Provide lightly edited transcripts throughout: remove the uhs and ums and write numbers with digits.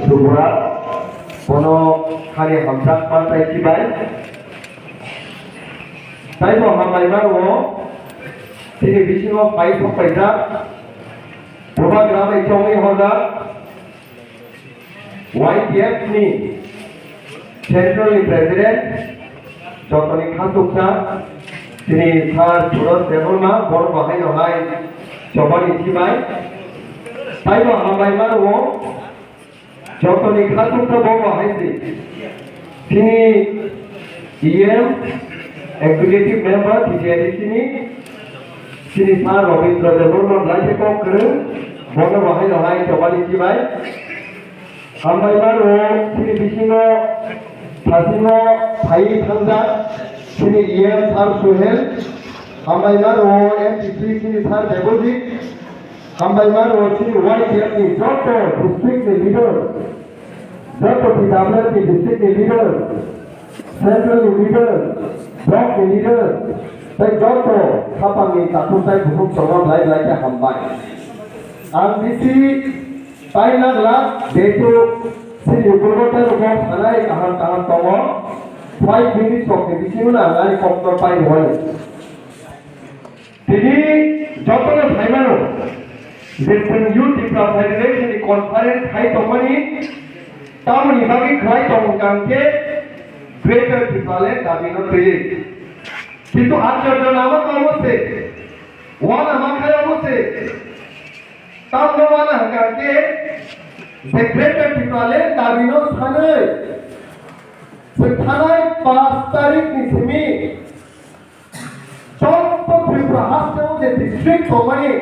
Subura Bono Kali Hamzat Pantai Cibai Saya mau hamai baru Sini bising mau pai sampai dah Rumah ramai congi hoda YTF ni Central President Jotoni Khatuksa Sini Thar Surat Devolma Bor Bahai Nohai Jobani Cibai Saya mau hamai baru Jotoni Khatuksa Bor Bahai Sini EM Executive Member TJDC ni Sini Thar Robindra Devolma Lagi Kokre Bor Bahai Nohai Jobani Cibai Hamai baru sini bisino Hasino Thai Thangda sini EM Thar Suhel Hamai baru MPC sini Thar Devoji Hamai baru sini YTF ni Joto District ni Leader Joto PWF ni District ni Leader Central ni Leader Block ni Leader Saya Joto Kapang ni Takut saya buku semua belai-belai ke Hamai MPC Thailand lah, detu sini Purwokerto rumah anai kahan tawa, 5 minutes of the sini mana anai kopter pai boleh. Jadi jatuhnya Thailand, Western Youth Development Federation di conference Thai tomani, tamu ni bagi Thai tomang ke Greater Development Davino Tiri. Itu ajar nama kamu se, wana makai kamu se. Tamu mana hangga ke Secretary Development Davino Thane Thane 5 तारीख ni semi Contoh Tripura je district komani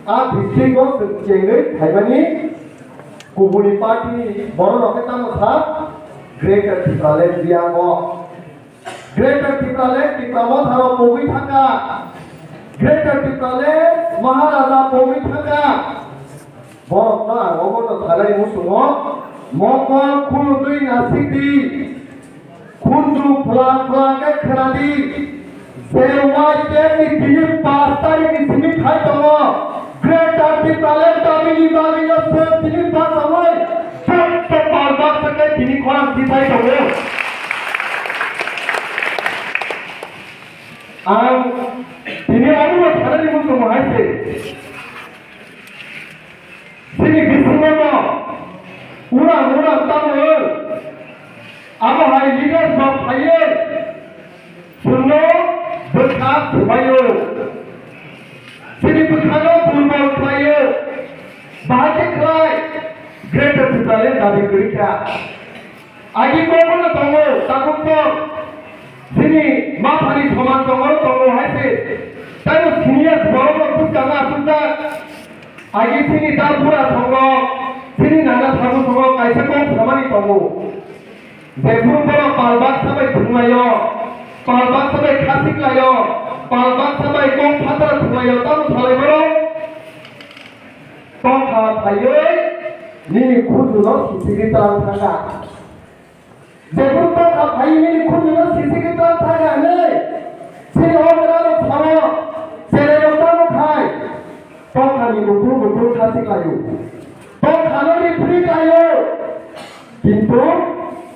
district of Jengai Thaimani Kubuni party bono roketa motha Greater Development diamo Greater Development diploma tharo pogi thaka Greater Development Maharaja pogi thaka Borok na, ogono thalai musumo, moko khulu dui nasiti, khundu phla ke khradi, sewai ni dini 5 तारीख ni simi khai tomo, Greater Development Davini Davino se dini pas amai, sabto palbak sake dini khwan ditai tomo. Dini amu thalai musumo haise. Sini bismillah, urang tamu, apa hai leader of higher, suno berkat bayu, sini berkalo purba bayu, bahasa kelai, Greater Development Davin kerja, agi kau mana tamu, takut kau, sini mahali saman tamu hai se, tamu senior bawa tu kena sudah. Agi sini dapura songo, sini nana thamu songo kaisa ko samani tomo. Jepur pora palbak sabai thungayo, palbak sabai khasik layo, palbak sabai ko phatra thungayo tamu thalai boro. Tongkha thayo, nini khujuno sisigi talang thanga. Jepur tongkha thayo nini khujuno sisigi talang thanga ne. Sini omralo thamu, sere tamu khai. Tongkani buku kasih layu, tongkani free layu, kintu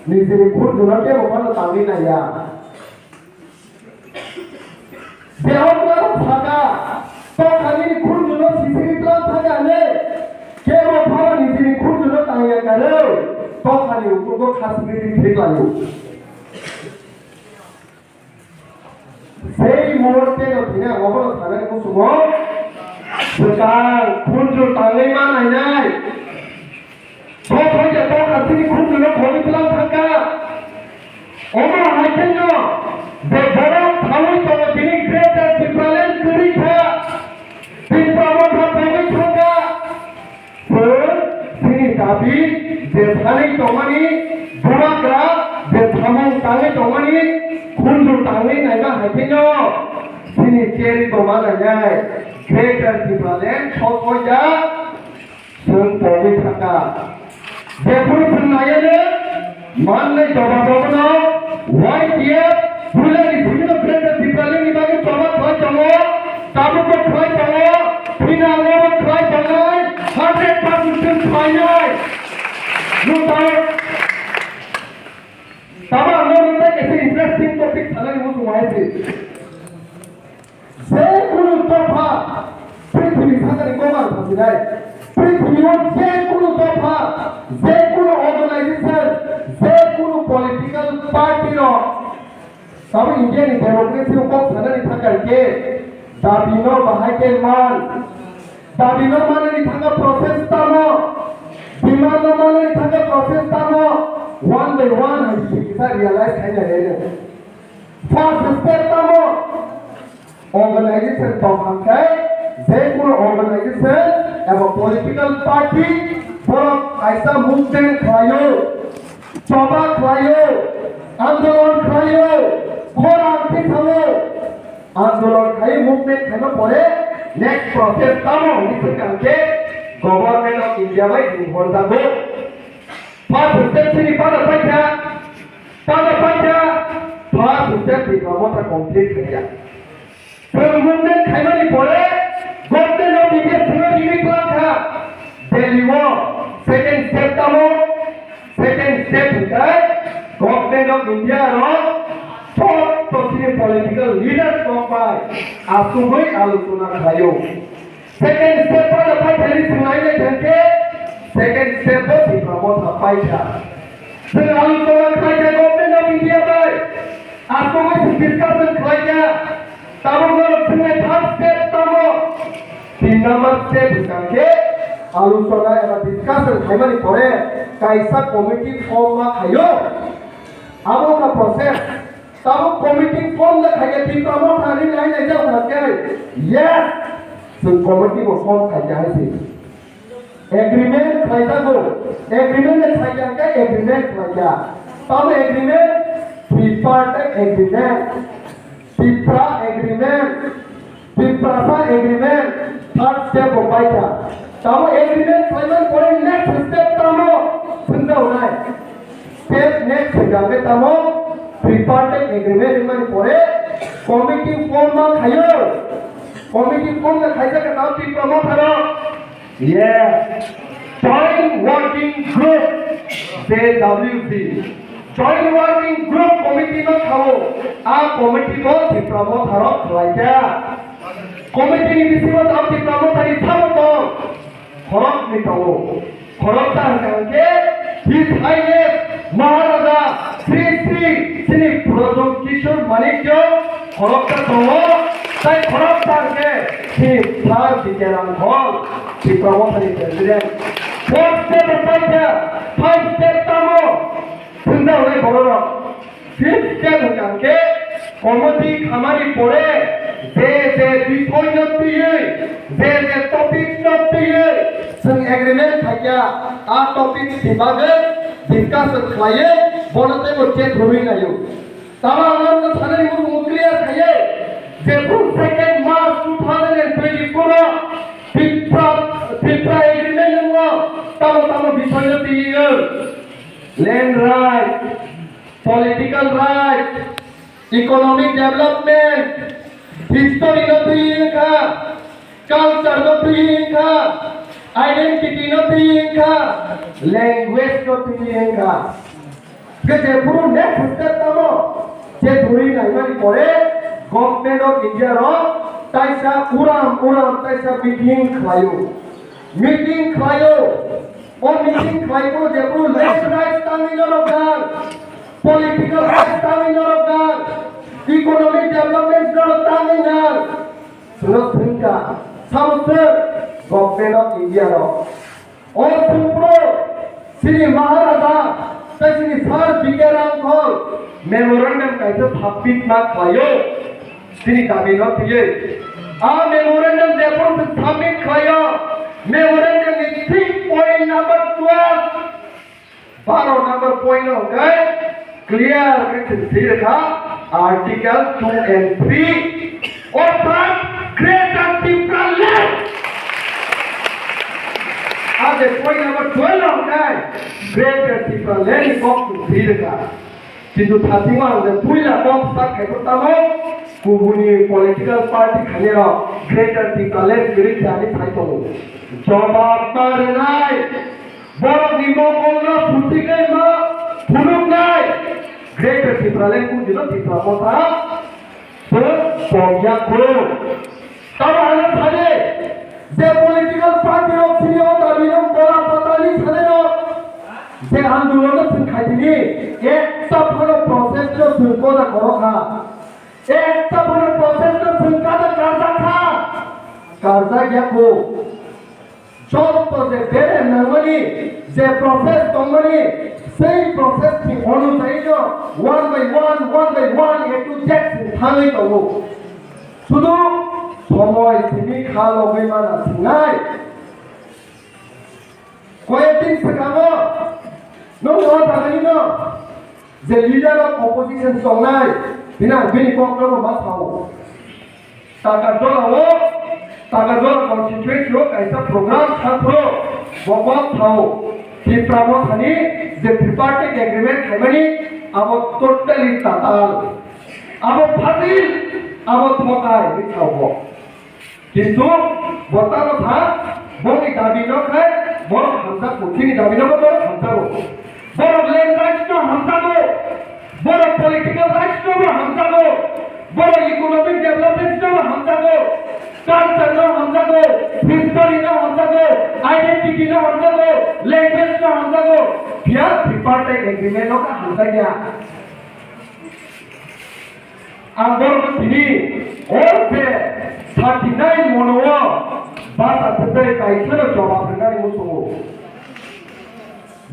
niziri kur junake bukan tangi naya. Jauhlah saja, tongkani kur junak sisi kelas saja ne, kero para niziri kur junak tangi kalau, tongkani buku kasih free layu. Sei morte no tina, ngobrol sana itu semua. Sekarang kunjul tangi mana ini? Soalnya kau kasih kunjul kau itu lang thangka. Oma haikenyo, beberapa tahun itu ini Greater Development kerja, diploma thangka thangka. Sini tapi desani tomani, burakra desamang tangi tomani, kunjul tangi naga haikenyo. Sini ceri tomana jai. Greater Development sokoja sungkowi thaka. Jepur sunayane manne jawab YTF bule ni sini Greater Development ni bagi jawab thoi jango, tabu ko thoi jango, phina ngo thoi jango, 100% thoi nai. ঠিক salary মুসু মাইছে যে কোনো দফা পৃথিবী সাকারি কমার ফাঁসিলাই পৃথিবীর যে কোনো দফা যে কোনো অর্গানাইজেশন যে কোনো পলিটিক্যাল পার্টির তবে ইন্ডিয়ানি ডেমোক্রেসি উপর সালারি থাকার কে দাবিনো বাহাইকে মান দাবিনো মানে থাকা প্রসেস তামো ডিমান্ড মানে থাকা process তামো one by one kita realize hanya ini first step tamu organization tongkai যেকোনো organization এবং political party বড় আইসা movement খায়ো সভা খায়ো আন্দোলন খায়ো ঘোর আর্থিক খায়ো আন্দোলন খাই movement খাইনো পরে next process tamu নিতে government of India by দিনবন্দাবো First step sini pada baca, first step di kamu tak complete saja. Kemudian kaiman di boleh, government of India semua ini kelakar. Deliver second step kamu, second step bukan government of India orang top sini political leaders kompai, asumui alusuna kayu. Second step pada baca ini semuanya jangke. Second step di promote apa ya? Selalu orang kerja government of India bay, aku masih discussion kerja. Tahu kalau punya third step tahu, 3 number step bukan ke? Alusona yang discussion kerja ni kore, kaisa committee form mak kayo. Abo ka proses, tahu committee form dah kerja di promote hari lain aja bukan ke? Yes, so committee form kerja sih. Agreement खाया को agreement ने खाया क्या agreement खाया तब agreement tripartite agreement tripra agreement triprasa agreement third step हो पाया तब agreement खाया को next step तमो सुनता हो ना step next जाके तमो tripartite agreement में पड़े committee form में खाया committee form में खाया का नाम ट्रिप्रा में करो Yeah, Joint Working Group, JWG. Joint Working Group Committee में खाओ, आ committee को डिप्लोमा थारो खलाइया. Committee नि बिसी में आप डिप्लोमा थारी थारो तो, खरक निकालो. खरक तार के, His Highness Maharaja Sri Sri Pradhan Kishore Manikyo, खरक का तो তাই খরচ থাকে ঠিক তার বিকেরাম হল কি প্রমোশন প্রেসিডেন্ট ফোর্থ স্টেপ পাইছে ফাইভ স্টেপ তামো সুন্দর হয়ে বড় ফিফথ স্টেপ কাকে কমিটি খামারি পড়ে যে বিষয় নতিয়ে যে টপিক নতিয়ে जों एग्रीमेंट थाकिया आ टपिक दिबागे डिस्कशन खाये बनते मोचे धुई नायो तामा आनंद थाने मुख क्लियर खाये April 2nd March 2024 Tripra agreement ngo tamo বিষয় দিয়ে land right political right economic development history no দিয়ে ka culture no দিয়ে ka identity no দিয়ে ka language no দিয়ে ka যে পুরো next step tamo যে ধরি নাই মানে পরে Government of India ro taisa uram taisa meeting khayo or meeting khayo jepur land rights taminor gan political rights taminor gan economic development nor taminor suno thinka samsar Government of India ro or pupro Sri Maharaja Sri Sar Bikeram Khol memorandum kaisa thapit ma khayo Sini kami nak tiye. Memorandum therefore to submit kaya. Memorandum is 3 point number 12. Baro number point okay. Clear clear ka article 2 and 3. Or from greater different. The point number 12 okay. Greater different is up to 3 ka. কিন্তু থাকিমা যে পুইলা কম সাক খাইতামো কুবুনি political party খানেরা greater declare করে জানি খাইতো জবাব পারে নাই বড় নিমকল ফুটিকে মা ফুলুক নাই greater Tipralen ku dilo Tipramota se Pogya ko taba ana thane je political party rok sinio dabilom bola patali thane rok je আন্দোলন খাইনি একটা বড় প্রসেস তো সুরকোদা করো খা একটা বড় প্রসেস তো সুরকাদা কাজা খা কাজা গিয়া কো যত যে বেরে নামনি যে প্রসেস তোমনি সেই প্রসেস কি অনুযায়ী one by one A to Z থাই তো শুধু সময় তুমি খালো বেমানা নাই কয়েকদিন সেখানে no tadi no the leader of opposition songai bina bini kokro ma thao taka dola concentrate lo kaisa program thapro bobo thao ki pramo thani the tripartite agreement khamani abo totally tatal abo phatil abo thokai bi thao kintu botalo tha boni dabi no khai bor hamza kuchini dabi no bor hamza বড় land rights তো হামজাবো বড় political rights তো হামজাবো বড় economic development তো হামজাবো culture তো হামজাবো history তো হামজাবো identity তো হামজাবো language তো হামজাবো क्या ट्रिपार्टाइट एग्रीमेंट का हमजा गया आंदोलन थिनी और पे 39 मोनवा बात आते काइछलो जवाब देनानै मुसो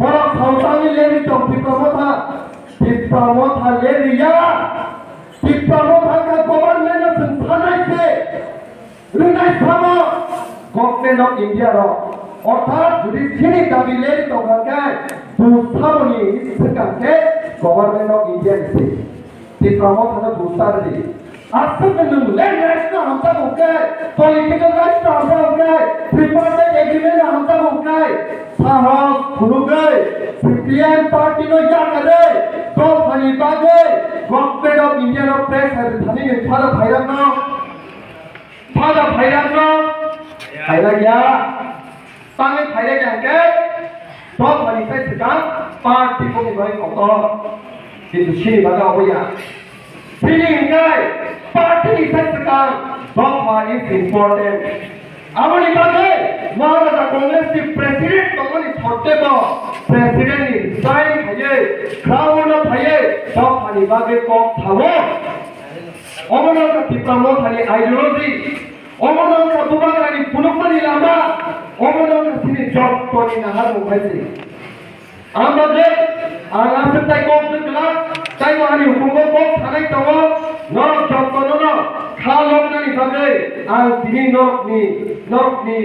বড় সাঁওতালি লেরি তো পিপ্রমথা লেরিয়া পিপ্রমথা government সংস্থানাইছে Rinnai সামো government of India র অর্থাৎ যদি চিনি দাবি লেরি তো গায় দুস্থাবনি ইসকাকে গভর্নমেন্ট অফ ইন্ডিয়া দিছে পিপ্রমথা দুস্তারি আসলে ল্যান্ড রাইটস না हमसा होके पॉलिटिकल राइट्स ना हमसा होके ट्रिपार्टाइट एग्रीमेंट हमसा होके साहस खुलुगे सीपीएम पार्टी नो या करे तो फनी बागे गवर्नमेंट ऑफ इंडिया नो प्रेस है थानी में फादा भाईरान नो फायदा गया तांगे फायदा क्या के तो फनी से सिका पार्टी को भाई को किंतु छिनी बागा होया feeling guy party sector Bhopal is important amani bage Maharashtra Congress ki president tomani thotebo president ni sign haye crown of haye Bhopal bage ko thabo omonor ka tipramo thani ideology omonor ka dubagani punokmani lama omonor ka sini job toni nahar mubaisi আমাদের আগামী তাই কোন class তাই মানে হুকুম কোন থানাই তব নরক যত্ন ন খালক নানি ভাবে আর তিনি নরকনি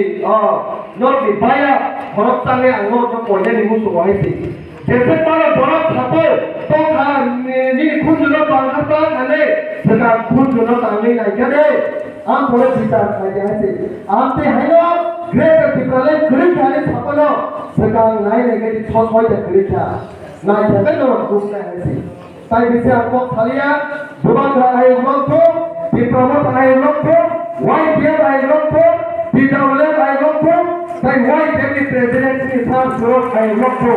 বায়া খরচ তালে আঙ্গ তো পয়লা নিমু সহাইছে যেতে পারে বড় থাকো তো নি খুঁজলো বাংলাটা খালে সেটা খুঁজলো তালে নাই কেনে আম বড় বিচার খাই আছে আমতে হাইলো গ্রেট টিপ্রালে গ্রিক খালে থাকলো সেটা নাই নেগেটি ছয়টা গ্রিকা নাই থাকে তো দুসরা আছে তাই বিছে আপক খালিয়া দুবাগ্রা আই লক্ষ্য বিপ্রমত আই লক্ষ্য ওয়াই ডিয়ার আই লক্ষ্য পিডব্লিউ আই লক্ষ্য তাই ওয়াই ডেপুটি প্রেসিডেন্ট নি সার্ভ আই লক্ষ্য